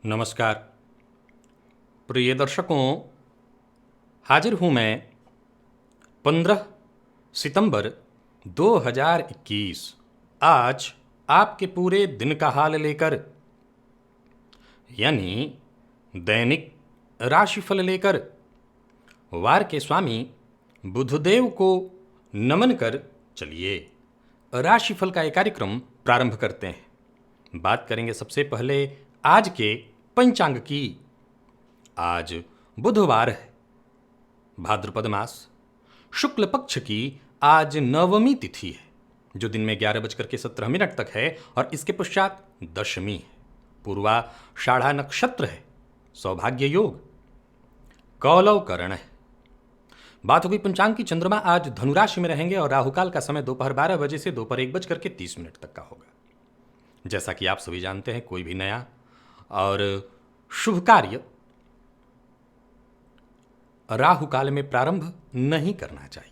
नमस्कार प्रिय दर्शकों, हाजिर हूँ मैं 15 सितंबर 2021 आज आपके पूरे दिन का हाल लेकर, यानी दैनिक राशिफल लेकर वार के स्वामी बुधदेव को नमन कर चलिए राशिफल का एक कार्यक्रम प्रारंभ करते हैं। बात करेंगे सबसे पहले आज के पंचांग की। आज बुधवार है, भाद्रपद मास शुक्ल पक्ष की आज नवमी तिथि है, जो दिन में 11:17 तक है और इसके पश्चात दशमी है। पूर्वाषाढ़ा नक्षत्र है, सौभाग्य योग, कौलव करण है। बात हो गई पंचांग की। चंद्रमा आज धनुराशि में रहेंगे और राहुकाल का समय दोपहर 12 बजे से दोपहर 1:30 तक का होगा। जैसा कि आप सभी जानते हैं, कोई भी नया और शुभ कार्य राहुकाल में प्रारंभ नहीं करना चाहिए।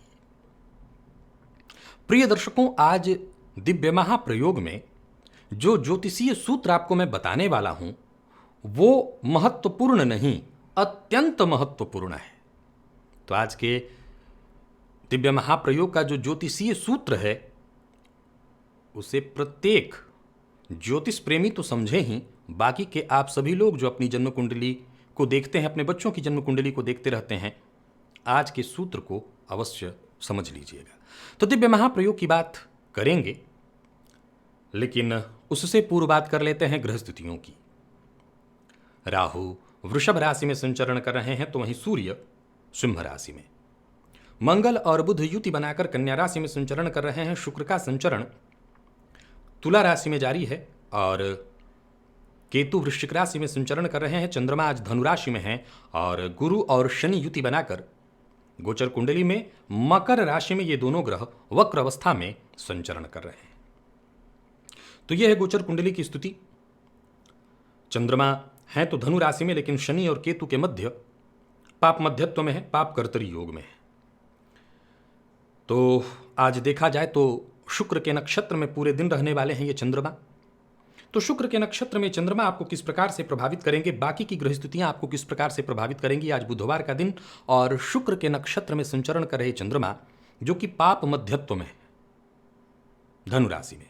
प्रिय दर्शकों, आज दिव्य महाप्रयोग में जो ज्योतिषीय सूत्र आपको मैं बताने वाला हूं, वो महत्वपूर्ण नहीं, अत्यंत महत्वपूर्ण है। तो आज के दिव्य महाप्रयोग का जो ज्योतिषीय सूत्र है, उसे प्रत्येक ज्योतिष प्रेमी तो समझे ही, बाकी के आप सभी लोग जो अपनी जन्म कुंडली को देखते हैं, अपने बच्चों की जन्म कुंडली को देखते रहते हैं, आज के सूत्र को अवश्य समझ लीजिएगा। तो दिव्य महाप्रयोग की बात करेंगे, लेकिन उससे पूर्व बात कर लेते हैं ग्रह स्थितियों की। राहु वृषभ राशि में संचरण कर रहे हैं, तो वहीं सूर्य सिंह राशि में, मंगल और बुध युति बनाकर कन्या राशि में संचरण कर रहे हैं। शुक्र का संचरण तुला राशि में जारी है और केतु वृश्चिक राशि में संचरण कर रहे हैं। चंद्रमा आज धनु राशि में है और गुरु और शनि युति बनाकर गोचर कुंडली में मकर राशि में ये दोनों ग्रह वक्र अवस्था में संचरण कर रहे हैं। तो यह है गोचर कुंडली की स्थिति। चंद्रमा है तो धनु राशि में, लेकिन शनि और केतु के मध्य पाप मध्यत्व में है, पाप कर्तरी योग में है। तो आज देखा जाए तो शुक्र के नक्षत्र में पूरे दिन रहने वाले हैं ये चंद्रमा। तो शुक्र के नक्षत्र में चंद्रमा आपको किस प्रकार से प्रभावित करेंगे, बाकी की ग्रह स्थितियां आपको किस प्रकार से प्रभावित करेंगी, आज बुधवार का दिन और शुक्र के नक्षत्र में संचरण कर रहे चंद्रमा, जो कि पाप मध्यत्व में है धनु राशि में,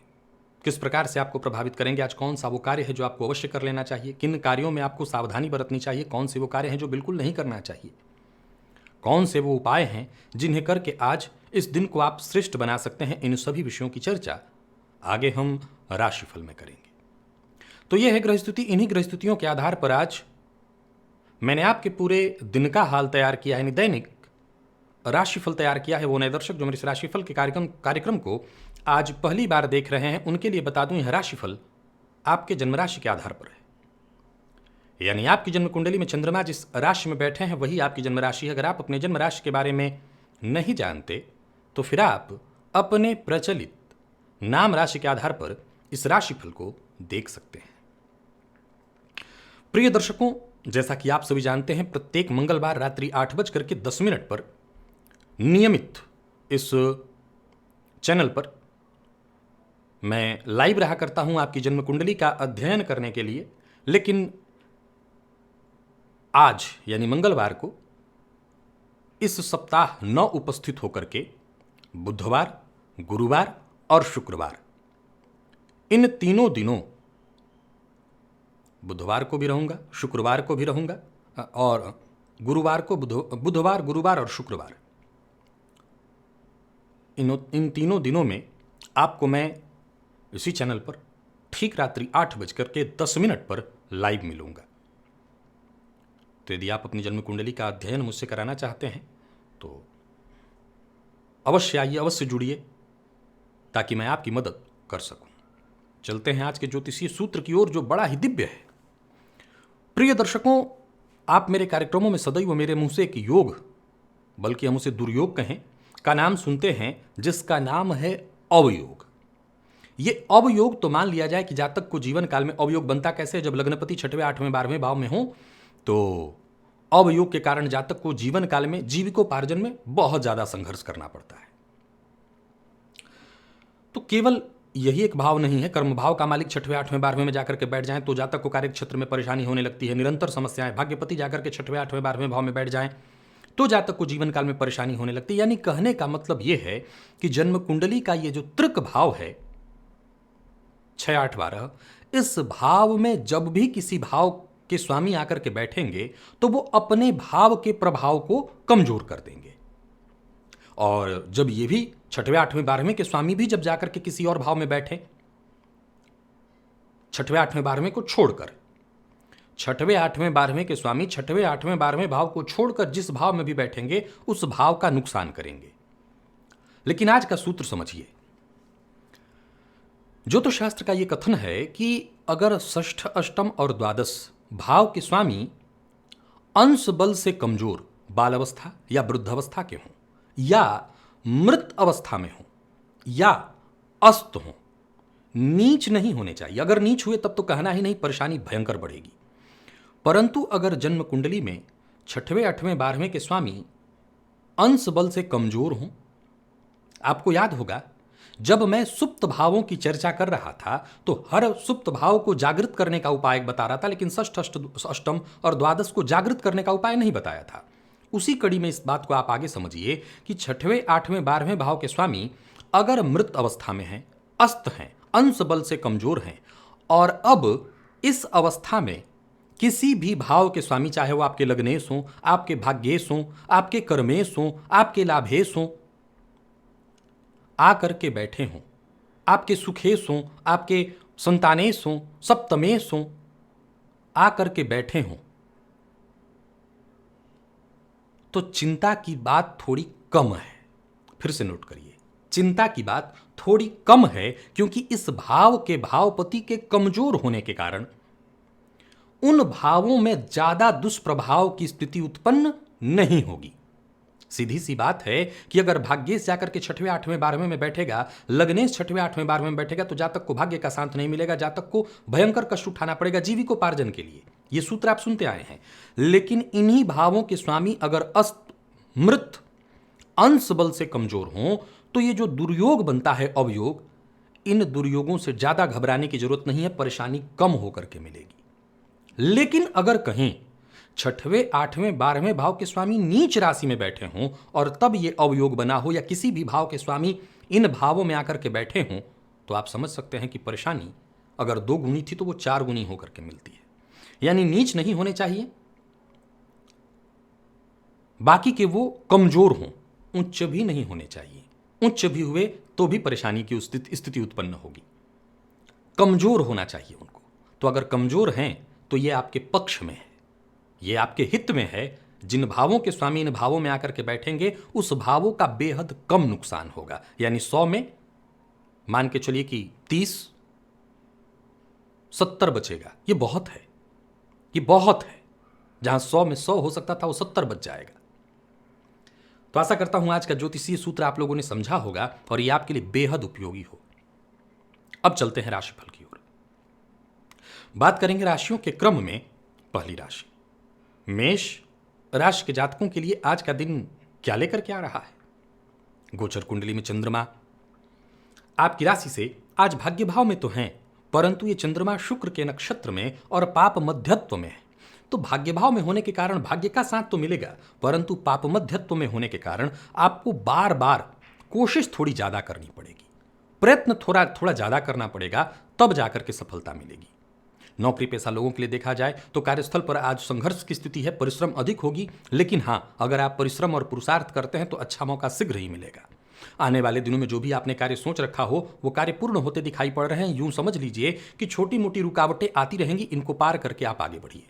किस प्रकार से आपको प्रभावित करेंगे। आज कौन सा वो कार्य है जो आपको अवश्य कर लेना चाहिए, किन कार्यों में आपको सावधानी बरतनी चाहिए, कौन से वो कार्य हैं जो बिल्कुल नहीं करना चाहिए, कौन से वो उपाय हैं जिन्हें करके आज इस दिन को आप श्रेष्ठ बना सकते हैं। इन सभी विषयों की चर्चा आगे हम राशिफल में करेंगे। तो यह है ग्रह स्थिति। इन्हीं ग्रह स्थितियों के आधार पर आज मैंने आपके पूरे दिन का हाल तैयार किया है, यानी दैनिक राशिफल तैयार किया है। वो नए दर्शक जो मेरे इस राशिफल के कार्यक्रम को आज पहली बार देख रहे हैं, उनके लिए बता दूं, यह राशिफल आपके जन्म राशि के आधार पर है, यानी आपकी जन्म कुंडली में चंद्रमा जिस राशि में बैठे हैं वही आपकी जन्म राशि है। अगर आप अपने जन्म राशि के बारे में नहीं जानते तो फिर आप अपने प्रचलित नाम राशि के आधार पर इस राशिफल को देख सकते हैं। प्रिय दर्शकों, जैसा कि आप सभी जानते हैं, प्रत्येक मंगलवार रात्रि 8:10 पर नियमित इस चैनल पर मैं लाइव रहा करता हूं आपकी जन्म कुंडली का अध्ययन करने के लिए। लेकिन आज यानी मंगलवार को इस सप्ताह न उपस्थित होकर के बुधवार, गुरुवार और शुक्रवार, इन तीनों दिनों, बुधवार को भी रहूंगा, शुक्रवार को भी रहूंगा और गुरुवार को, बुधवार, गुरुवार और शुक्रवार, इन तीनों दिनों में आपको मैं इसी चैनल पर ठीक रात्रि 8:10 पर लाइव मिलूंगा। तो यदि आप अपनी जन्म कुंडली का अध्ययन मुझसे कराना चाहते हैं तो अवश्य आइए, अवश्य जुड़िए, ताकि मैं आपकी मदद कर सकूं। चलते हैं आज के ज्योतिषीय सूत्र की ओर, जो बड़ा ही दिव्य है। प्रिय दर्शकों, आप मेरे कार्यक्रमों में सदैव मेरे मुंह से एक योग, बल्कि हम उसे दुर्योग कहें, का नाम सुनते हैं, जिसका नाम है अवयोग। ये अवयोग तो मान लिया जाए कि जातक को जीवन काल में अवयोग बनता कैसे, जब लग्नपति 6वें, 8वें, 12वें भाव में हो, तो अवयोग के कारण जातक को जीवन काल में जीविकोपार्जन में बहुत ज्यादा संघर्ष करना पड़ता है। तो केवल यही एक भाव नहीं है। कर्म भाव का मालिक 6वें 8वें 12वें में जाकर के बैठ जाएं तो जातक को कार्य क्षेत्र में परेशानी होने लगती है, निरंतर समस्याएं। भाग्यपति जाकर के 6वें 8वें 12वें भाव में बैठ जाएं तो जातक को जीवन काल में परेशानी होने लगती है। यानी कहने का मतलब यह है कि जन्म कुंडली का ये जो तृक भाव है 6 8 12, इस भाव में जब भी किसी भाव के स्वामी आकर के बैठेंगे तो वो अपने भाव के प्रभाव को कमजोर कर देंगे। और जब ये भी 6वें 8वें 12वें के स्वामी भी जब जाकर के किसी और भाव में बैठे, 6वें 8वें 12वें को छोड़कर, 6वें 8वें 12वें के स्वामी 6वें 8वें 12वें भाव को छोड़कर जिस भाव में भी बैठेंगे उस भाव का नुकसान करेंगे। लेकिन आज का सूत्र समझिए। ज्योतिष शास्त्र का यह कथन है कि अगर षष्ठ अष्टम और द्वादश भाव के स्वामी अंश बल से कमजोर बालावस्था या वृद्धावस्था के हों, या मृत अवस्था में हों, या अस्त हों, नीच नहीं होने चाहिए। अगर नीच हुए तब तो कहना ही नहीं, परेशानी भयंकर बढ़ेगी। परंतु अगर जन्म कुंडली में 6वें 8वें 12वें के स्वामी अंश बल से कमजोर हों, आपको याद होगा जब मैं सुप्त भावों की चर्चा कर रहा था तो हर सुप्त भाव को जागृत करने का उपाय बता रहा था, लेकिन षष्ठ अष्टम और द्वादश को जागृत करने का उपाय नहीं बताया था। उसी कड़ी में इस बात को आप आगे समझिए कि 6वें 8वें 12वें भाव के स्वामी अगर मृत अवस्था में हैं, अस्त हैं, अंश बल से कमजोर हैं, और अब इस अवस्था में किसी भी भाव के स्वामी, चाहे वो आपके लग्नेश हों, आपके भाग्येश हों, आपके कर्मेश हों, आपके लाभेश हों, आकर के बैठे हों, आपके सुखेश हों, आपके संतानेश हों, सप्तमेश हों, आकर के बैठे हों, तो चिंता की बात थोड़ी कम है। फिर से नोट करिए, चिंता की बात थोड़ी कम है, क्योंकि इस भाव के भावपति के कमजोर होने के कारण उन भावों में ज्यादा दुष्प्रभाव की स्थिति उत्पन्न नहीं होगी। सीधी सी बात है कि अगर भाग्येश जाकर के 6वें 8वें 12वें में बैठेगा, लग्नेश 6वें 8वें 12वें में बैठेगा, तो जातक को भाग्य का साथ नहीं मिलेगा, जातक को भयंकर कष्ट उठाना पड़ेगा जीविकोपार्जन के लिए। ये सूत्र आप सुनते आए हैं। लेकिन इन्हीं भावों के स्वामी अगर अस्त, मृत, अंश बल से कमजोर हों तो ये जो दुर्योग बनता है अवयोग, इन दुर्योगों से ज्यादा घबराने की जरूरत नहीं है, परेशानी कम होकर के मिलेगी। लेकिन अगर कहीं 6वें 8वें 12वें भाव के स्वामी नीच राशि में बैठे हों और तब ये अवयोग बना हो, या किसी भी भाव के स्वामी इन भावों में आकर के बैठे हों, तो आप समझ सकते हैं कि परेशानी अगर 2 गुनी थी तो वो 4 गुनी होकर के मिलती है। यानी नीच नहीं होने चाहिए, बाकी के वो कमजोर हों, उच्च भी नहीं होने चाहिए। उच्च भी हुए तो भी परेशानी की स्थिति उत्पन्न होगी। कमजोर होना चाहिए उनको। तो अगर कमजोर हैं तो ये आपके पक्ष में है, ये आपके हित में है। जिन भावों के स्वामी इन भावों में आकर के बैठेंगे उस भावों का बेहद कम नुकसान होगा। यानी 100 में मान के चलिए कि 30, 70 बचेगा। ये बहुत है, ये बहुत है। जहां 100 में 100 हो सकता था वो 70 बच जाएगा। तो आशा करता हूं आज का ज्योतिषीय सूत्र आप लोगों ने समझा होगा और ये आपके लिए बेहद उपयोगी हो। अब चलते हैं राशिफल की ओर। बात करेंगे राशियों के क्रम में। पहली राशि मेष राशि के जातकों के लिए आज का दिन क्या लेकर के आ रहा है। गोचर कुंडली में चंद्रमा आपकी राशि से आज भाग्य भाव में तो हैं, परंतु ये चंद्रमा शुक्र के नक्षत्र में और पाप मध्यत्व में है। तो भाग्य भाव में होने के कारण भाग्य का साथ तो मिलेगा, परंतु पाप मध्यत्व में होने के कारण आपको बार बार कोशिश थोड़ी ज्यादा करनी पड़ेगी, प्रयत्न थोड़ा ज्यादा करना पड़ेगा, तब जाकर के सफलता मिलेगी। नौकरी पेशा लोगों के लिए देखा जाए तो कार्यस्थल पर आज संघर्ष की स्थिति है, परिश्रम अधिक होगी, लेकिन हां, अगर आप परिश्रम और पुरुषार्थ करते हैं तो अच्छा मौका शीघ्र ही मिलेगा। आने वाले दिनों में जो भी आपने कार्य सोच रखा हो वो कार्य पूर्ण होते दिखाई पड़ रहे हैं। यूं समझ लीजिए कि छोटी मोटी रुकावटें आती रहेंगी, इनको पार करके आप आगे बढ़िए।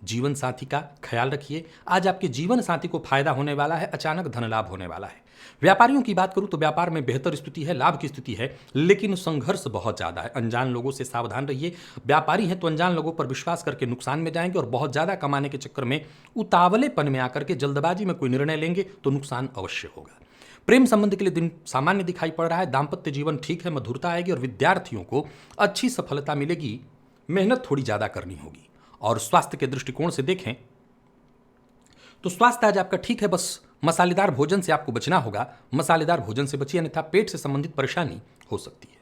जीवन साथी का ख्याल रखिए। आज आपके जीवन साथी को फायदा होने वाला है, अचानक धन लाभ होने वाला है। व्यापारियों की बात करूं तो व्यापार में बेहतर स्थिति है, लाभ की स्थिति है, लेकिन संघर्ष बहुत ज्यादा है। अनजान लोगों से सावधान रहिए। व्यापारी हैं तो अनजान लोगों पर विश्वास करके नुकसान में जाएंगे और बहुत ज्यादा कमाने के चक्कर में उतावलेपन में आकर के जल्दबाजी में कोई निर्णय लेंगे तो नुकसान अवश्य होगा। प्रेम संबंध के लिए दिन सामान्य दिखाई पड़ रहा है। दाम्पत्य जीवन ठीक है, मधुरता आएगी और विद्यार्थियों को अच्छी सफलता मिलेगी। मेहनत थोड़ी ज्यादा करनी होगी। और स्वास्थ्य के दृष्टिकोण से देखें तो स्वास्थ्य आज आपका ठीक है, बस मसालेदार भोजन से आपको बचना होगा। मसालेदार भोजन से बचिए, अन्यथा पेट से संबंधित परेशानी हो सकती है।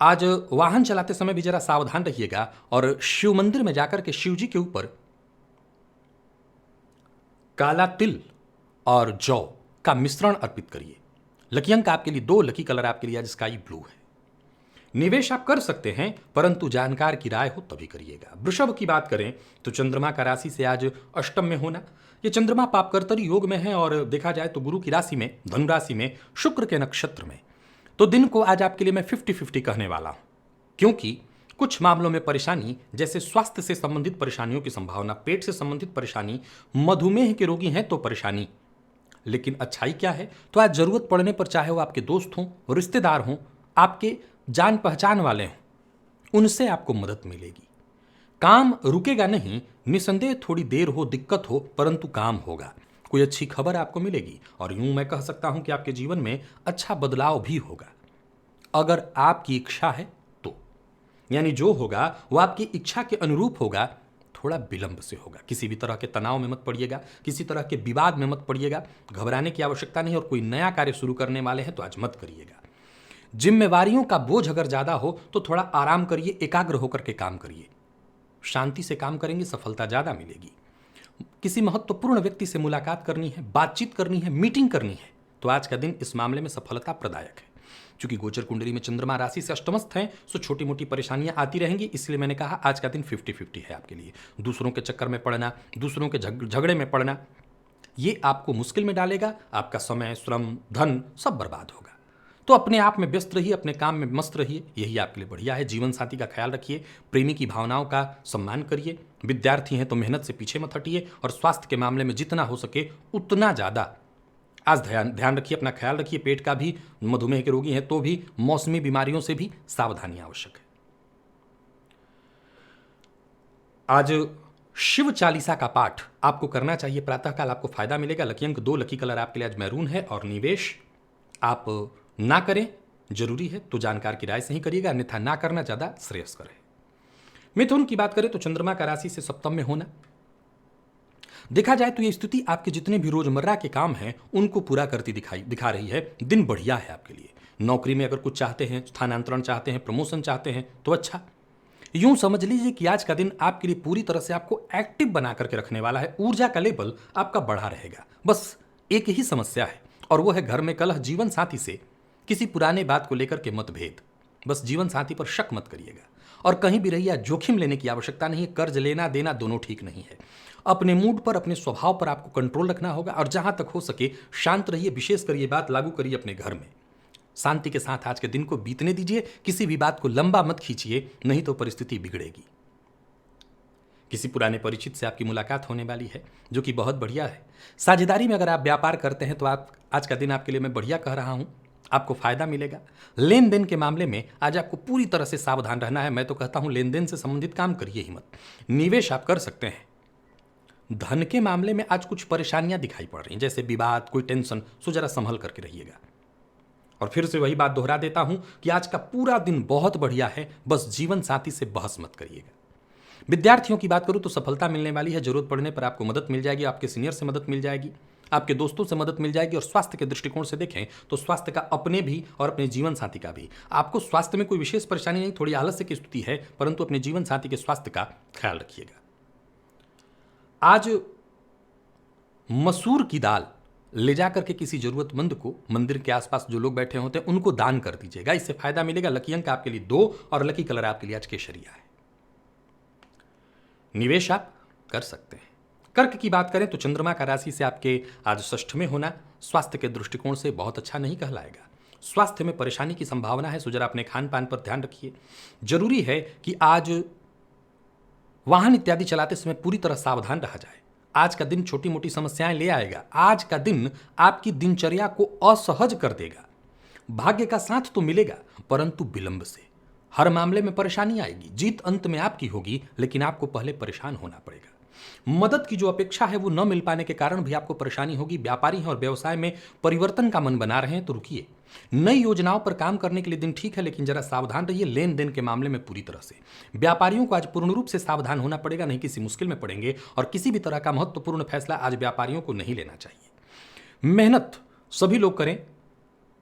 आज वाहन चलाते समय भी जरा सावधान रहिएगा और शिव मंदिर में जाकर के शिव जी के ऊपर काला तिल और जौ का मिश्रण अर्पित करिए। लकी अंक आपके लिए 2, लकी कलर आपके लिए आज स्काई ब्लू है। निवेश आप कर सकते हैं परंतु जानकार की राय हो तभी करिएगा। वृषभ की बात करें तो चंद्रमा का राशि से आज अष्टम में होना, ये चंद्रमा पापकर्तरी योग में है और देखा जाए तो गुरु की राशि में, धनु राशि में, शुक्र के नक्षत्र में, तो दिन को आज आपके लिए मैं 50-50 कहने वाला हूं, क्योंकि कुछ मामलों में परेशानी जैसे स्वास्थ्य से संबंधित परेशानियों की संभावना, पेट से संबंधित परेशानी, मधुमेह के रोगी हैं तो परेशानी। लेकिन अच्छाई क्या है, तो आज जरूरत पड़ने पर चाहे वो आपके दोस्त हों, रिश्तेदार हों, आपके जान पहचान वाले हों, उनसे आपको मदद मिलेगी। काम रुकेगा नहीं, निसंदेह थोड़ी देर हो, दिक्कत हो, परंतु काम होगा। कोई अच्छी खबर आपको मिलेगी और यूं मैं कह सकता हूं कि आपके जीवन में अच्छा बदलाव भी होगा अगर आपकी इच्छा है तो। यानी जो होगा वो आपकी इच्छा के अनुरूप होगा, थोड़ा विलंब से होगा। किसी भी तरह के तनाव में मत पड़िएगा, किसी तरह के विवाद में मत पड़िएगा, घबराने की आवश्यकता नहीं। और कोई नया कार्य शुरू करने वाले हैं तो आज मत करिएगा। जिम्मेवारियों का बोझ अगर ज्यादा हो तो थोड़ा आराम करिए, एकाग्र होकर के काम करिए। शांति से काम करेंगे, सफलता ज्यादा मिलेगी। किसी महत्वपूर्ण व्यक्ति से मुलाकात करनी है, बातचीत करनी है, मीटिंग करनी है, तो आज का दिन इस मामले में सफलता प्रदायक है। चूंकि गोचर कुंडली में चंद्रमा राशि से अष्टमस्थ हैं, सो छोटी मोटी परेशानियां आती रहेंगी, इसलिए मैंने कहा आज का दिन 50-50 है आपके लिए। दूसरों के चक्कर में पड़ना, दूसरों के झगड़े में पड़ना, ये आपको मुश्किल में डालेगा। आपका समय, श्रम, धन सब बर्बाद होगा। तो अपने आप में व्यस्त रहिए, अपने काम में मस्त रहिए, यही आपके लिए बढ़िया है। जीवन साथी का ख्याल रखिए, प्रेमी की भावनाओं का सम्मान करिए। विद्यार्थी हैं तो मेहनत से पीछे मत हटिए और स्वास्थ्य के मामले में जितना हो सके उतना ज़्यादा आज ध्यान रखिए, अपना ख्याल रखिए। पेट का भी, मधुमेह के रोगी हैं तो भी, मौसमी बीमारियों से भी सावधानी आवश्यक है। आज शिव चालीसा का पाठ आपको करना चाहिए प्रातःकाल, आपको फायदा मिलेगा। लकी अंक 2, लकी कलर आपके लिए आज मैरून है। और निवेश आप ना करें, जरूरी है तो जानकार की राय से ही करिएगा, अन्यथा ना करना ज्यादा श्रेयस्कर है। मिथुन की बात करें तो चंद्रमा का राशि से सप्तम में होना, देखा जाए तो यह स्थिति आपके जितने भी रोजमर्रा के काम हैं उनको पूरा करती दिखा रही है। दिन बढ़िया है आपके लिए। नौकरी में अगर कुछ चाहते हैं, स्थानांतरण चाहते हैं, प्रमोशन चाहते हैं तो अच्छा। यूं समझ लीजिए कि आज का दिन आपके लिए पूरी तरह से आपको एक्टिव बना करके रखने वाला है। ऊर्जा का लेवल आपका बढ़ा रहेगा। बस एक ही समस्या है और वो है घर में कलह, जीवन साथी से किसी पुराने बात को लेकर के मतभेद। बस जीवन साथी पर शक मत करिएगा और कहीं भी रहिए, जोखिम लेने की आवश्यकता नहीं है। कर्ज लेना देना दोनों ठीक नहीं है। अपने मूड पर, अपने स्वभाव पर आपको कंट्रोल रखना होगा और जहां तक हो सके शांत रहिए। विशेषकर ये बात लागू करिए अपने घर में। शांति के साथ आज के दिन को बीतने दीजिए। किसी भी बात को लंबा मत खींचिए, नहीं तो परिस्थिति बिगड़ेगी। किसी पुराने परिचित से आपकी मुलाकात होने वाली है जो कि बहुत बढ़िया है। साझेदारी में अगर आप व्यापार करते हैं तो आप आज का दिन आपके लिए मैं बढ़िया कह रहा हूं, आपको फायदा मिलेगा। लेन देन के मामले में आज आपको पूरी तरह से सावधान रहना है। मैं तो कहता हूं लेन देन से संबंधित काम करिए ही मत। निवेश आप कर सकते हैं। धन के मामले में आज कुछ परेशानियां दिखाई पड़ रही हैं, जैसे विवाद, कोई टेंशन, सो जरा संभल करके रहिएगा। और फिर से वही बात दोहरा देता हूं कि आज का पूरा दिन बहुत बढ़िया है, बस जीवन साथी से बहस मत करिएगा। विद्यार्थियों की बात करूं तो सफलता मिलने वाली है। जरूरत पड़ने पर आपको मदद मिल जाएगी, आपके सीनियर से मदद मिल जाएगी, आपके दोस्तों से मदद मिल जाएगी। और स्वास्थ्य के दृष्टिकोण से देखें तो स्वास्थ्य का अपने भी और अपने जीवन साथी का भी, आपको स्वास्थ्य में कोई विशेष परेशानी नहीं, थोड़ी आलस्य की स्थिति है, परंतु अपने जीवन साथी के स्वास्थ्य का ख्याल रखिएगा। आज मसूर की दाल ले जाकर के किसी जरूरतमंद को, मंदिर के आसपास जो लोग बैठे होते हैं उनको दान कर दीजिएगा, इससे फायदा मिलेगा। लकी अंक आपके लिए 2 और लकी कलर आपके लिए आज केसरिया है। निवेश आप कर सकते हैं। कर्क की बात करें तो चंद्रमा का राशि से आपके आज षष्ठ में होना स्वास्थ्य के दृष्टिकोण से बहुत अच्छा नहीं कहलाएगा। स्वास्थ्य में परेशानी की संभावना है, सो जरा अपने खान पान पर ध्यान रखिए। जरूरी है कि आज वाहन इत्यादि चलाते समय पूरी तरह सावधान रहा जाए। आज का दिन छोटी मोटी समस्याएं ले आएगा। आज का दिन आपकी दिनचर्या को असहज कर देगा। भाग्य का साथ तो मिलेगा परंतु विलंब से। हर मामले में परेशानी आएगी। जीत अंत में आपकी होगी, लेकिन आपको पहले परेशान होना पड़ेगा। मदद की जो अपेक्षा है वो न मिल पाने के कारण भी आपको परेशानी होगी। व्यापारी हैं और व्यवसाय में परिवर्तन का मन बना रहे हैं तो रुकिए। नई योजनाओं पर काम करने के लिए दिन ठीक है, लेकिन जरा सावधान रहिए लेन देन के मामले में पूरी तरह से। व्यापारियों को आज पूर्ण रूप से सावधान होना पड़ेगा, नहीं किसी मुश्किल में पड़ेंगे। और किसी भी तरह का महत्वपूर्ण फैसला आज व्यापारियों को नहीं लेना चाहिए। मेहनत सभी लोग करें,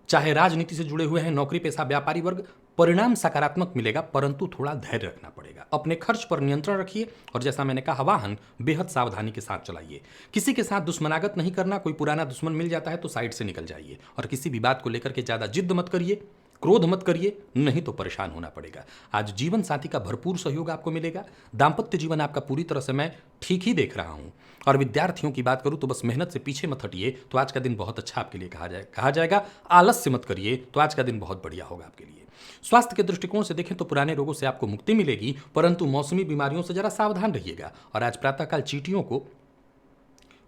चाहे राजनीति से जुड़े हुए हैं, नौकरी पेशा व्यापारी वर्ग, परिणाम सकारात्मक मिलेगा, परंतु थोड़ा धैर्य रखना पड़ेगा। अपने खर्च पर नियंत्रण रखिए और जैसा मैंने कहा, वाहन बेहद सावधानी के साथ चलाइए। किसी के साथ दुश्मनागत नहीं करना, कोई पुराना दुश्मन मिल जाता है तो साइड से निकल जाइए और किसी भी बात को लेकर के ज़्यादा जिद मत करिए, क्रोध मत करिए, नहीं तो परेशान होना पड़ेगा। आज जीवन साथी का भरपूर सहयोग आपको मिलेगा। दाम्पत्य जीवन आपका पूरी तरह से मैं ठीक ही देख रहा हूं। और विद्यार्थियों की बात करूं तो बस मेहनत से पीछे मत हटिए, तो आज का दिन बहुत अच्छा आपके लिए कहा जाएगा। आलस्य मत करिए, तो आज का दिन बहुत बढ़िया होगा आपके लिए। स्वास्थ्य के दृष्टिकोण से देखें तो पुराने रोगों से आपको मुक्ति मिलेगी, परंतु मौसमी बीमारियों से जरा सावधान रहिएगा। और आज प्रातःकाल चींटियों को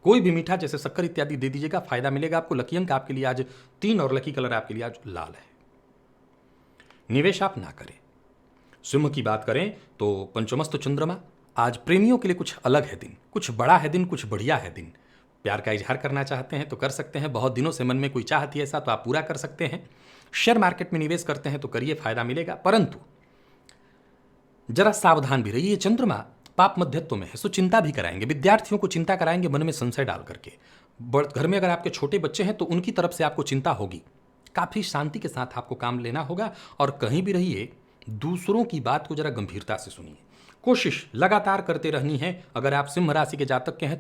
कोई भी मीठा जैसे शक्कर इत्यादि दे दीजिएगा, फायदा मिलेगा आपको। लकी अंक आपके लिए आज 3 और लकी कलर आपके लिए आज लाल है। निवेश आप ना करें। सिंह की बात करें तो पंचमस्त चंद्रमा, आज प्रेमियों के लिए कुछ अलग है दिन, कुछ बड़ा है दिन, कुछ बढ़िया है दिन। प्यार का इजहार करना चाहते हैं तो कर सकते हैं, बहुत दिनों से मन में कोई चाहत है ऐसा तो आप पूरा कर सकते हैं। शेयर मार्केट में निवेश करते हैं तो करिए, फायदा मिलेगा, परंतु जरा सावधान भी रहिए। चंद्रमा पाप मध्यत्व में है, सो चिंता भी कराएंगे। विद्यार्थियों को चिंता कराएंगे मन में संशय डाल करके। घर में अगर आपके छोटे बच्चे हैं तो उनकी तरफ से आपको चिंता होगी। काफी शांति के साथ आपको काम लेना होगा और कहीं भी रहिए, दूसरों की बात को जरा गंभीरता से सुनिए। कोशिश लगातार करते रहनी है। अगर आप सिंह राशि के जातक हैं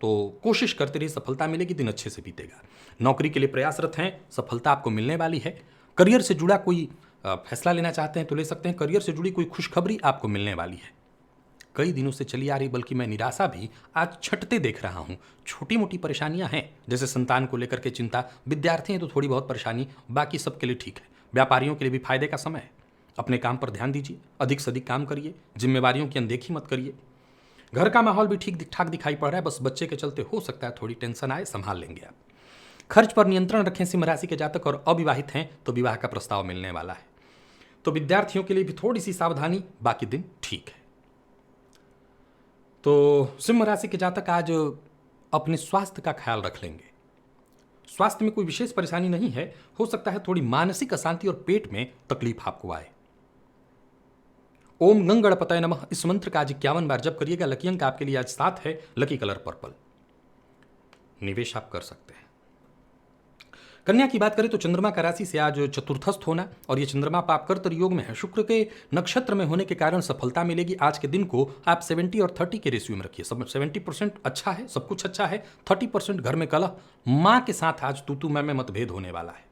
तो कोशिश करते रहिए, सफलता मिलेगी, दिन अच्छे से बीतेगा। नौकरी के लिए प्रयासरत हैं, सफलता आपको मिलने वाली है। करियर से जुड़ा कोई फैसला लेना चाहते हैं तो ले सकते हैं। करियर से जुड़ी कोई खुशखबरी आपको मिलने वाली है। कई दिनों से चली आ रही बल्कि मैं निराशा भी आज छटते देख रहा हूं। छोटी मोटी परेशानियां हैं, जैसे संतान को लेकर के चिंता। विद्यार्थी हैं तो थोड़ी बहुत परेशानी, बाकी सबके लिए ठीक है। व्यापारियों के लिए भी फायदे का समय है। अपने काम पर ध्यान दीजिए, अधिक से अधिक काम करिए, जिम्मेवारियों की अनदेखी मत करिए। घर का माहौल भी ठीक ठाक दिखाई पड़ रहा है, बस बच्चे के चलते हो सकता है थोड़ी टेंशन आए, संभाल लेंगे आप। खर्च पर नियंत्रण रखें सिंह राशि के जातक, और अविवाहित हैं तो विवाह का प्रस्ताव मिलने वाला है। तो विद्यार्थियों के लिए भी थोड़ी सी सावधानी, बाकी दिन ठीक है। तो सिंह राशि के जातक आज अपने स्वास्थ्य का ख्याल रख लेंगे। स्वास्थ्य में कोई विशेष परेशानी नहीं है, हो सकता है थोड़ी मानसिक अशांति और पेट में तकलीफ आपको आए। ओम गंगणपतये नमः इस मंत्र का आज 51 बार जप करिएगा। लकी अंक आपके लिए आज 7 है, लकी कलर पर्पल। निवेश आप कर सकते हैं। कन्या की बात करें तो चंद्रमा का राशि से आज चतुर्थस्थ होना, और ये चंद्रमा पाप कर्तर योग में है। शुक्र के नक्षत्र में होने के कारण सफलता मिलेगी। आज के दिन को आप 70 और 30 के रेशियो में रखिए। 70% अच्छा है, सब कुछ अच्छा है। 30% घर में कलह, माँ के साथ आज तू मैं में मतभेद होने वाला है।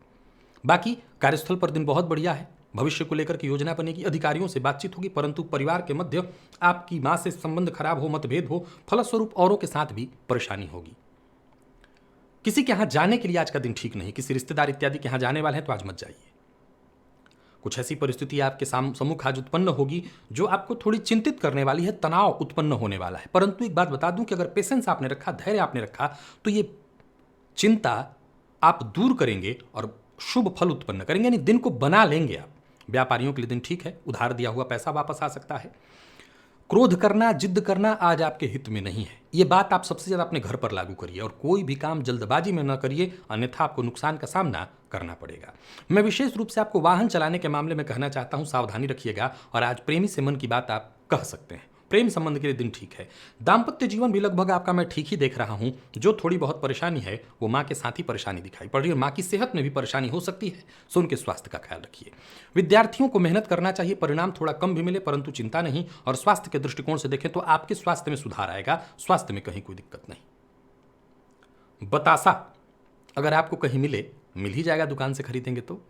बाकी कार्यस्थल पर दिन बहुत बढ़िया है। भविष्य को लेकर की योजना बनेगी, अधिकारियों से बातचीत होगी, परंतु परिवार के मध्य आपकी माँ से संबंध खराब हो, मतभेद हो, फलस्वरूप औरों के साथ भी परेशानी होगी। किसी के यहां जाने के लिए आज का दिन ठीक नहीं। किसी रिश्तेदार इत्यादि के यहां जाने वाले हैं तो आज मत जाइए। कुछ ऐसी परिस्थिति आपके सम्मुख आज उत्पन्न होगी जो आपको थोड़ी चिंतित करने वाली है, तनाव उत्पन्न होने वाला है। परंतु एक बात बता दूं कि अगर पेशेंस आपने रखा, धैर्य आपने रखा, तो ये चिंता आप दूर करेंगे और शुभ फल उत्पन्न करेंगे, यानी दिन को बना लेंगे आप। व्यापारियों के लिए दिन ठीक है, उधार दिया हुआ पैसा वापस आ सकता है। क्रोध करना, जिद्द करना आज आपके हित में नहीं है। ये बात आप सबसे ज्यादा अपने घर पर लागू करिए और कोई भी काम जल्दबाजी में न करिए, अन्यथा आपको नुकसान का सामना करना पड़ेगा। मैं विशेष रूप से आपको वाहन चलाने के मामले में कहना चाहता हूं, सावधानी रखिएगा। और आज प्रेमी से मन की बात आप कह सकते हैं। प्रेम संबंध के लिए दिन ठीक है। दाम्पत्य जीवन भी लगभग आपका मैं ठीक ही देख रहा हूं। जो थोड़ी बहुत परेशानी है वो माँ के साथ ही परेशानी दिखाई पड़ रही है। माँ की सेहत में भी परेशानी हो सकती है, सो उनके स्वास्थ्य का ख्याल रखिए। विद्यार्थियों को मेहनत करना चाहिए, परिणाम थोड़ा कम भी मिले परंतु चिंता नहीं। और स्वास्थ्य के दृष्टिकोण से देखें तो आपके स्वास्थ्य में सुधार आएगा, स्वास्थ्य में कहीं कोई दिक्कत नहीं। बतासा अगर आपको कहीं मिल ही जाएगा, दुकान से खरीदेंगे तो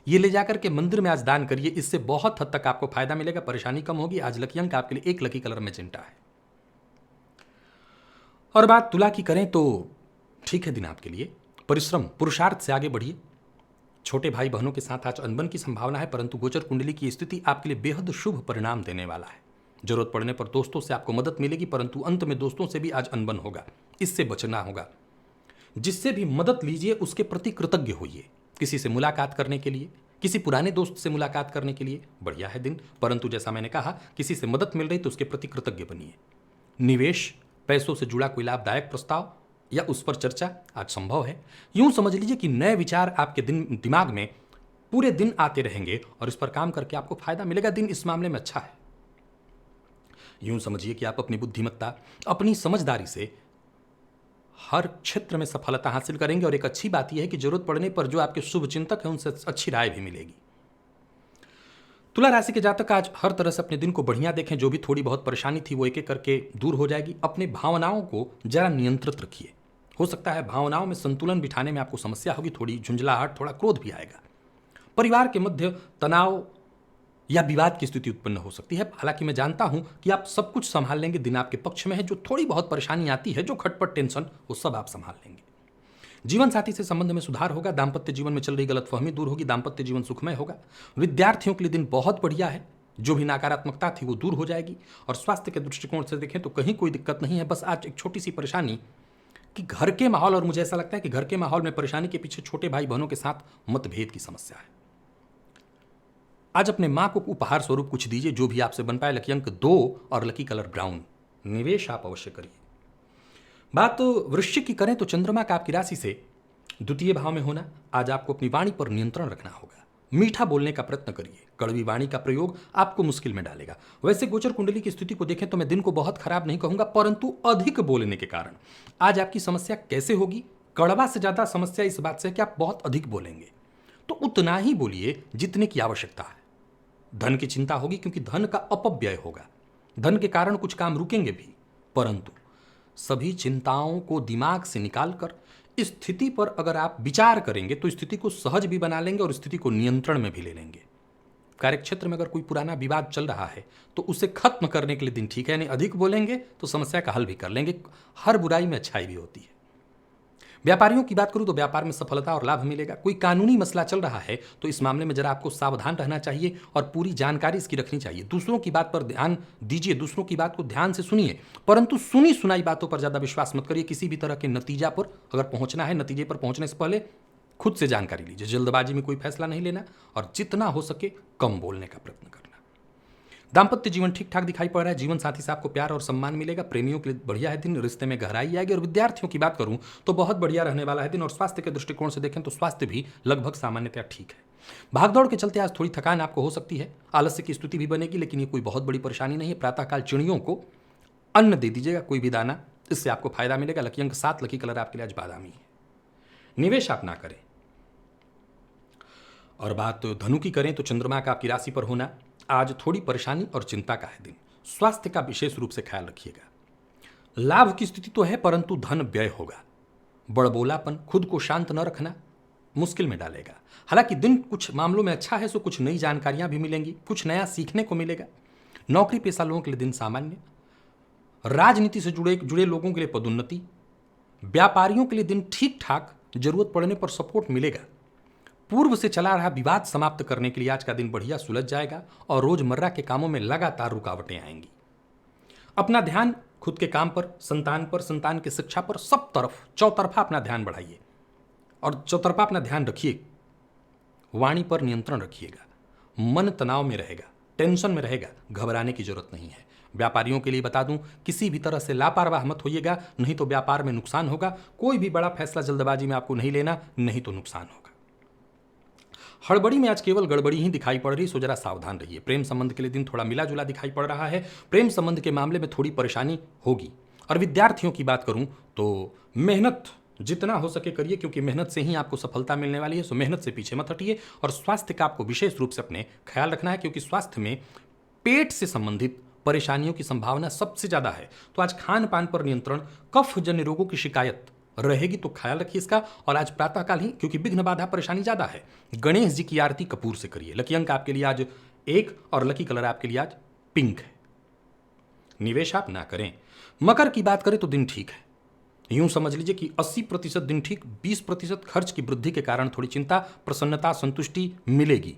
ये ले जाकर के मंदिर में आज दान करिए, इससे बहुत हद तक आपको फायदा मिलेगा, परेशानी कम होगी। आज लकी अंक आपके लिए 1 लकी कलर मैजेंटा है। और बात तुला की करें तो ठीक है दिन आपके लिए। परिश्रम, पुरुषार्थ से आगे बढ़िए। छोटे भाई बहनों के साथ आज अनबन की संभावना है, परंतु गोचर कुंडली की स्थिति आपके लिए बेहद शुभ परिणाम देने वाला है। जरूरत पड़ने पर दोस्तों से आपको मदद मिलेगी, परंतु अंत में दोस्तों से भी आज अनबन होगा, इससे बचना होगा। जिससे भी मदद लीजिए उसके प्रति कृतज्ञ होइए। किसी से मुलाकात करने के लिए, किसी पुराने दोस्त से मुलाकात करने के लिए बढ़िया है दिन, परंतु जैसा मैंने कहा किसी से मदद मिल रही तो उसके प्रति कृतज्ञ बनिए। निवेश, पैसों से जुड़ा कोई लाभदायक प्रस्ताव या उस पर चर्चा आज संभव है। यूं समझ लीजिए कि नए विचार आपके दिमाग में पूरे दिन आते रहेंगे और इस पर काम करके आपको फायदा मिलेगा। दिन इस मामले में अच्छा है। यूं समझिए कि आप अपनी बुद्धिमत्ता, अपनी समझदारी से हर क्षेत्र में सफलता हासिल करेंगे। और एक अच्छी बात यह है कि जरूरत पड़ने पर जो आपके शुभ चिंतक हैं उनसे अच्छी राय भी मिलेगी। तुला राशि के जातक आज हर तरह से अपने दिन को बढ़िया देखें। जो भी थोड़ी बहुत परेशानी थी वो एक एक करके दूर हो जाएगी। अपने भावनाओं को जरा नियंत्रित रखिए। हो सकता है भावनाओं में संतुलन बिठाने में आपको समस्या होगी, थोड़ी झुंझलाहट, थोड़ा क्रोध भी आएगा। परिवार के मध्य तनाव या विवाद की स्थिति उत्पन्न हो सकती है। हालांकि मैं जानता हूं कि आप सब कुछ संभाल लेंगे, दिन आपके पक्ष में है। जो थोड़ी बहुत परेशानी आती है, जो खटपट टेंशन, वो सब आप संभाल लेंगे। जीवन साथी से संबंध में सुधार होगा। दाम्पत्य जीवन में चल रही गलतफहमी दूर होगी। दाम्पत्य जीवन सुखमय होगा। विद्यार्थियों के लिए दिन बहुत बढ़िया है। जो भी नकारात्मकता थी वो दूर हो जाएगी। और स्वास्थ्य के दृष्टिकोण से देखें तो कहीं कोई दिक्कत नहीं है। बस आज एक छोटी सी परेशानी कि घर के माहौल, और मुझे ऐसा लगता है कि घर के माहौल में परेशानी के पीछे छोटे भाई बहनों के साथ मतभेद की समस्या है। आज अपने मां को उपहार स्वरूप कुछ दीजिए, जो भी आपसे बन पाए। लकी अंक 2 और लकी कलर ब्राउन। निवेश आप अवश्य करिए। बात वृश्चिक की करें तो चंद्रमा का आपकी राशि से द्वितीय भाव में होना आज आपको अपनी वाणी पर नियंत्रण रखना होगा। मीठा बोलने का प्रयत्न करिए। कड़वी वाणी का प्रयोग आपको मुश्किल में डालेगा। वैसे गोचर कुंडली की स्थिति को देखें तो मैं दिन को बहुत खराब नहीं कहूंगा, परंतु अधिक बोलने के कारण आज आपकी समस्या कैसे होगी? कड़वा से ज्यादा समस्या इस बात से कि आप बहुत अधिक बोलेंगे, तो उतना ही बोलिए जितने की आवश्यकता है। धन की चिंता होगी क्योंकि धन का अपव्यय होगा। धन के कारण कुछ काम रुकेंगे भी, परंतु सभी चिंताओं को दिमाग से निकालकर स्थिति पर अगर आप विचार करेंगे तो स्थिति को सहज भी बना लेंगे और स्थिति को नियंत्रण में भी ले लेंगे। कार्यक्षेत्र में अगर कोई पुराना विवाद चल रहा है तो उसे खत्म करने के लिए दिन ठीक है। यानी अधिक बोलेंगे तो समस्या का हल भी कर लेंगे। हर बुराई में अच्छाई भी होती है। व्यापारियों की बात करूं तो व्यापार में सफलता और लाभ मिलेगा। कोई कानूनी मसला चल रहा है तो इस मामले में जरा आपको सावधान रहना चाहिए और पूरी जानकारी इसकी रखनी चाहिए। दूसरों की बात पर ध्यान दीजिए, दूसरों की बात को ध्यान से सुनिए, परंतु सुनी सुनाई बातों पर ज्यादा विश्वास मत करिए। किसी भी तरह के नतीजा पर अगर पहुंचना है, नतीजे पर पहुंचने से पहले खुद से जानकारी लीजिए। जल्दबाजी में कोई फैसला नहीं लेना और जितना हो सके कम बोलने का प्रयत्न करना। दाम्पत्य जीवन ठीक ठाक दिखाई पड़ रहा है। जीवन साथी से आपको प्यार और सम्मान मिलेगा। प्रेमियों के लिए बढ़िया है दिन, रिश्ते में गहराई आएगी। और विद्यार्थियों की बात करूं तो बहुत बढ़िया रहने वाला है दिन। और स्वास्थ्य के दृष्टिकोण से देखें तो स्वास्थ्य भी लगभग सामान्यतया ठीक है। भागदौड़ के चलते आज थोड़ी थकान आपको हो सकती है, आलस्य की स्थिति भी बनेगी, लेकिन ये कोई बहुत बड़ी परेशानी नहीं है। प्रातःकाल चिड़ियों को अन्न दे दीजिएगा, कोई भी दाना, इससे आपको फायदा मिलेगा। लकी अंक 7, लकी कलर आपके लिए आज बादामी है। निवेश आप ना करें। और बात धनु की करें तो चंद्रमा का आपकी राशि पर होना आज थोड़ी परेशानी और चिंता का है दिन। स्वास्थ्य का विशेष रूप से ख्याल रखिएगा। लाभ की स्थिति तो है परंतु धन व्यय होगा। बड़बोलापन, खुद को शांत न रखना मुश्किल में डालेगा। हालांकि दिन कुछ मामलों में अच्छा है, सो कुछ नई जानकारियां भी मिलेंगी, कुछ नया सीखने को मिलेगा। नौकरी पेशा लोगों के लिए दिन सामान्य। राजनीति से जुड़े लोगों के लिए पदोन्नति। व्यापारियों के लिए दिन ठीक ठाक, जरूरत पड़ने पर सपोर्ट मिलेगा। पूर्व से चला रहा विवाद समाप्त करने के लिए आज का दिन बढ़िया सुलझ जाएगा और रोजमर्रा के कामों में लगातार रुकावटें आएंगी। अपना ध्यान खुद के काम पर, संतान की शिक्षा पर, सब तरफ चौतरफा अपना ध्यान बढ़ाइए और चौतरफा अपना ध्यान रखिए। वाणी पर नियंत्रण रखिएगा। मन तनाव में रहेगा, टेंशन में रहेगा, घबराने की जरूरत नहीं है। व्यापारियों के लिए बता दूं, किसी भी तरह से लापरवाह मत होइएगा, नहीं तो व्यापार में नुकसान होगा। कोई भी बड़ा फैसला जल्दबाजी में आपको नहीं लेना, नहीं तो नुकसान होगा। हड़बड़ी में आज केवल गड़बड़ी ही दिखाई पड़ रही, सो जरा सावधान रहिए। प्रेम संबंध के लिए दिन थोड़ा मिला जुला दिखाई पड़ रहा है। प्रेम संबंध के मामले में थोड़ी परेशानी होगी। और विद्यार्थियों की बात करूं तो मेहनत जितना हो सके करिए, क्योंकि मेहनत से ही आपको सफलता मिलने वाली है। सो मेहनत से पीछे मत हटिए। और स्वास्थ्य का आपको विशेष रूप से अपने ख्याल रखना है, क्योंकि स्वास्थ्य में पेट से संबंधित परेशानियों की संभावना सबसे ज्यादा है। तो आज खान पान पर नियंत्रण, कफ जन्य रोगों की शिकायत रहेगी तो ख्याल रखिए इसका। और आज प्रातःकाल ही, क्योंकि विघ्न बाधा परेशानी ज्यादा है, गणेश जी की आरती कपूर से करिए। लकी अंक आपके लिए आज 1 और लकी कलर आपके लिए आज पिंक है। निवेश आप ना करें। मकर की बात करें तो दिन ठीक है। यूं समझ लीजिए कि 80% दिन ठीक, 20% खर्च की वृद्धि के कारण थोड़ी चिंता, प्रसन्नता, संतुष्टि मिलेगी।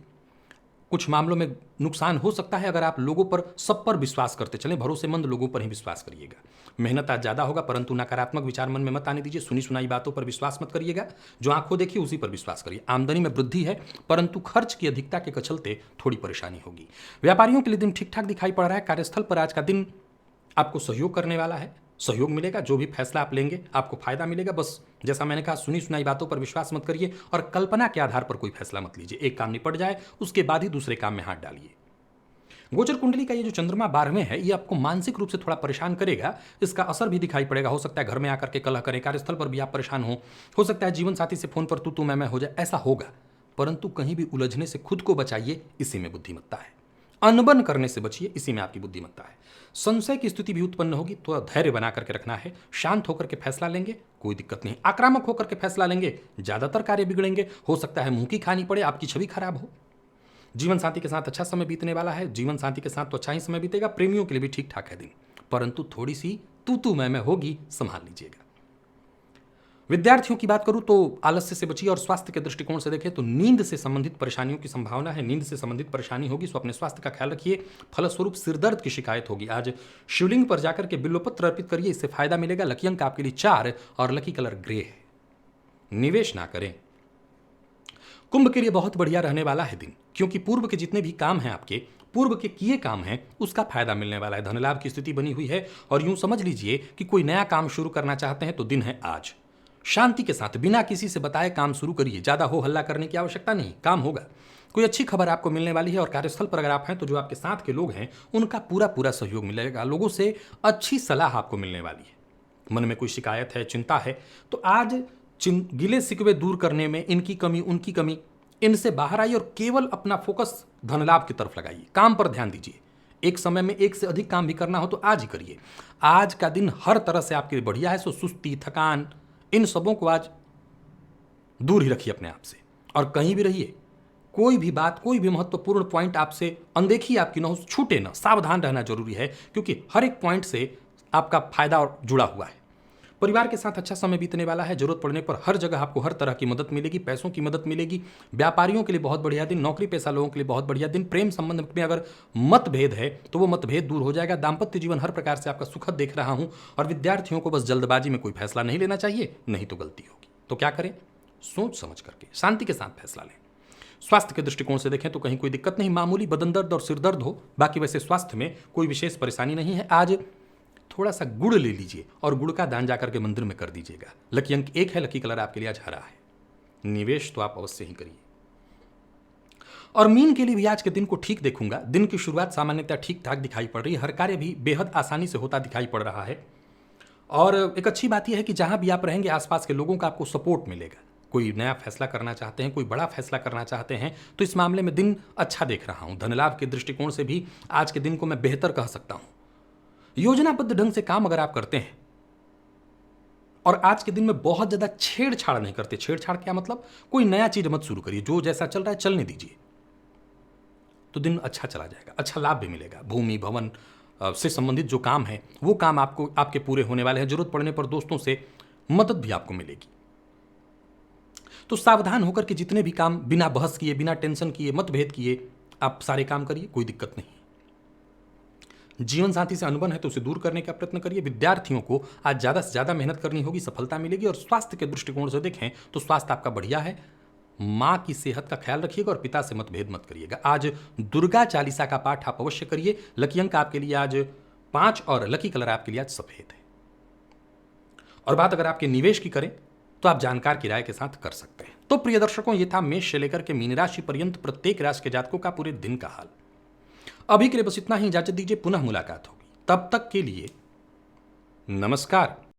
कुछ मामलों में नुकसान हो सकता है अगर आप लोगों पर, सब पर विश्वास करते चलें। भरोसेमंद लोगों पर ही विश्वास करिएगा। मेहनत आज ज्यादा होगा, परंतु नकारात्मक विचार मन में मत आने दीजिए। सुनी सुनाई बातों पर विश्वास मत करिएगा। जो आंखों देखिए उसी पर विश्वास करिए। आमदनी में वृद्धि है, परंतु खर्च की अधिकता के चलते थोड़ी परेशानी होगी। व्यापारियों के लिए दिन ठीक ठाक दिखाई पड़ रहा है। कार्यस्थल पर आज का दिन आपको सहयोग करने वाला है, सहयोग मिलेगा। जो भी फैसला आप लेंगे आपको फायदा मिलेगा। बस जैसा मैंने कहा, सुनी सुनाई बातों पर विश्वास मत करिए और कल्पना के आधार पर कोई फैसला मत लीजिए। एक काम निपट जाए उसके बाद ही दूसरे काम में हाथ डालिए। गोचर कुंडली का ये जो चंद्रमा 12वें है, ये आपको मानसिक रूप से थोड़ा परेशान करेगा। इसका असर भी दिखाई पड़ेगा। हो सकता है घर में आकर के कलह करें, कार्यस्थल पर भी आप परेशान हो सकता है जीवन साथी से फोन पर तू मैं हो जाए, ऐसा होगा। परंतु कहीं भी उलझने से खुद को बचाइए, इसी में बुद्धिमत्ता है। अनबन करने से बचिए, इसी में आपकी बुद्धिमत्ता है। संशय की स्थिति भी उत्पन्न होगी तो धैर्य बना करके रखना है। शांत होकर के फैसला लेंगे, कोई दिक्कत नहीं। आक्रामक होकर के फैसला लेंगे, ज्यादातर कार्य बिगड़ेंगे, हो सकता है मुंह की खानी पड़े, आपकी छवि खराब हो। जीवन साथी के साथ अच्छा समय बीतने वाला है। जीवन साथी के साथ तो अच्छा ही समय बीतेगा। प्रेमियों के लिए भी ठीक ठाक है दिन, परंतु थोड़ी सी तू मैं होगी, संभाल लीजिएगा। विद्यार्थियों की बात करूं तो आलस्य से बचिए, और स्वास्थ्य के दृष्टिकोण से देखें तो नींद से संबंधित परेशानियों की संभावना है। नींद से संबंधित परेशानी होगी, सो अपने स्वास्थ्य का ख्याल रखिए। फलस्वरूप सिरदर्द की शिकायत होगी। आज शिवलिंग पर जाकर के बिल्वपत्र अर्पित करिए, इससे फायदा मिलेगा। लकी अंक आपके लिए 4 और लकी कलर ग्रे है। निवेश ना करें। कुंभ के लिए बहुत बढ़िया रहने वाला है दिन, क्योंकि पूर्व के जितने भी काम हैं, आपके पूर्व के किए काम हैं, उसका फायदा मिलने वाला है। धनलाभ की स्थिति बनी हुई है, और यूं समझ लीजिए कि कोई नया काम शुरू करना चाहते हैं तो दिन है आज। शांति के साथ बिना किसी से बताए काम शुरू करिए। ज्यादा हो हल्ला करने की आवश्यकता नहीं, काम होगा। कोई अच्छी खबर आपको मिलने वाली है, और कार्यस्थल पर अगर आप हैं तो जो आपके साथ के लोग हैं उनका पूरा सहयोग मिलेगा। लोगों से अच्छी सलाह आपको मिलने वाली है। मन में कोई शिकायत है, चिंता है, तो आज गिले शिकवे दूर करने में इनकी कमी उनकी कमी, इनसे बाहर आइए और केवल अपना फोकस धनलाभ की तरफ लगाइए। काम पर ध्यान दीजिए। एक समय में एक से अधिक काम भी करना हो तो आज ही करिए। आज का दिन हर तरह से आपके लिए बढ़िया है। सो सुस्ती, थकान, इन सबों को आज दूर ही रखिए अपने आप से। और कहीं भी रहिए, कोई भी बात, कोई भी महत्वपूर्ण पॉइंट आपसे अनदेखी आपकी ना हो, छूटे ना, सावधान रहना जरूरी है, क्योंकि हर एक पॉइंट से आपका फायदा और जुड़ा हुआ है। परिवार के साथ अच्छा समय बीतने वाला है। जरूरत पड़ने पर हर जगह आपको हर तरह की मदद मिलेगी, पैसों की मदद मिलेगी। व्यापारियों के लिए बहुत बढ़िया दिन, नौकरी पेशा लोगों के लिए बहुत बढ़िया दिन। प्रेम संबंध में अगर मतभेद है तो वो मतभेद दूर हो जाएगा। दाम्पत्य जीवन हर प्रकार से आपका सुखद देख रहा हूं। और विद्यार्थियों को बस जल्दबाजी में कोई फैसला नहीं लेना चाहिए, नहीं तो गलती होगी। तो क्या करें? सोच समझ करके शांति के साथ फैसला लें। स्वास्थ्य के दृष्टिकोण से देखें तो कहीं कोई दिक्कत नहीं, मामूली बदन दर्द और सिर दर्द हो, बाकी वैसे स्वास्थ्य में कोई विशेष परेशानी नहीं है। आज थोड़ा सा गुड़ ले लीजिए और गुड़ का दान जाकर के मंदिर में कर दीजिएगा। लकी अंक 1 है, लकी कलर आपके लिए आज हरा है। निवेश तो आप अवश्य ही करिए। और मीन के लिए भी आज के दिन को ठीक देखूंगा। दिन की शुरुआत सामान्यतः ठीक ठाक दिखाई पड़ रही है। हर कार्य भी बेहद आसानी से होता दिखाई पड़ रहा है। और एक अच्छी बात यह है कि जहां भी आप रहेंगे आसपास के लोगों का आपको सपोर्ट मिलेगा। कोई नया फैसला करना चाहते हैं, कोई बड़ा फैसला करना चाहते हैं, तो इस मामले में दिन अच्छा देख रहा हूं। धनलाभ के दृष्टिकोण से भी आज के दिन को मैं बेहतर कह सकता हूं। योजनाबद्ध ढंग से काम अगर आप करते हैं और आज के दिन में बहुत ज्यादा छेड़छाड़ नहीं करते। छेड़छाड़ क्या मतलब? कोई नया चीज मत शुरू करिए, जो जैसा चल रहा है चलने दीजिए, तो दिन अच्छा चला जाएगा, अच्छा लाभ भी मिलेगा। भूमि भवन से संबंधित जो काम है वो काम आपको आपके पूरे होने वाले हैं। जरूरत पड़ने पर दोस्तों से मदद भी आपको मिलेगी। तो सावधान होकर के जितने भी काम बिना बहस किए, बिना टेंशन किए, मतभेद किए, आप सारे काम करिए, कोई दिक्कत नहीं। जीवन साथी से अनबन है तो उसे दूर करने का प्रयत्न करिए। विद्यार्थियों को आज ज्यादा से ज्यादा मेहनत करनी होगी, सफलता मिलेगी। और स्वास्थ्य के दृष्टिकोण से देखें तो स्वास्थ्य आपका बढ़िया है। मां की सेहत का ख्याल रखिएगा और पिता से मतभेद मत करिएगा। आज दुर्गा चालीसा का पाठ आप अवश्य करिए। लकी अंक आपके लिए आज 5 और लकी कलर आपके लिए आज सफेद है। और बात अगर आपके निवेश की करें तो आप जानकार की राय के साथ कर सकते हैं। तो प्रिय दर्शकों, ये था मेष से लेकर के मीन राशि पर्यंत प्रत्येक राशि के जातकों का पूरे दिन का हाल। अभी के लिए बस इतना ही, इजाजत दीजिए, पुनः मुलाकात होगी। तब तक के लिए नमस्कार।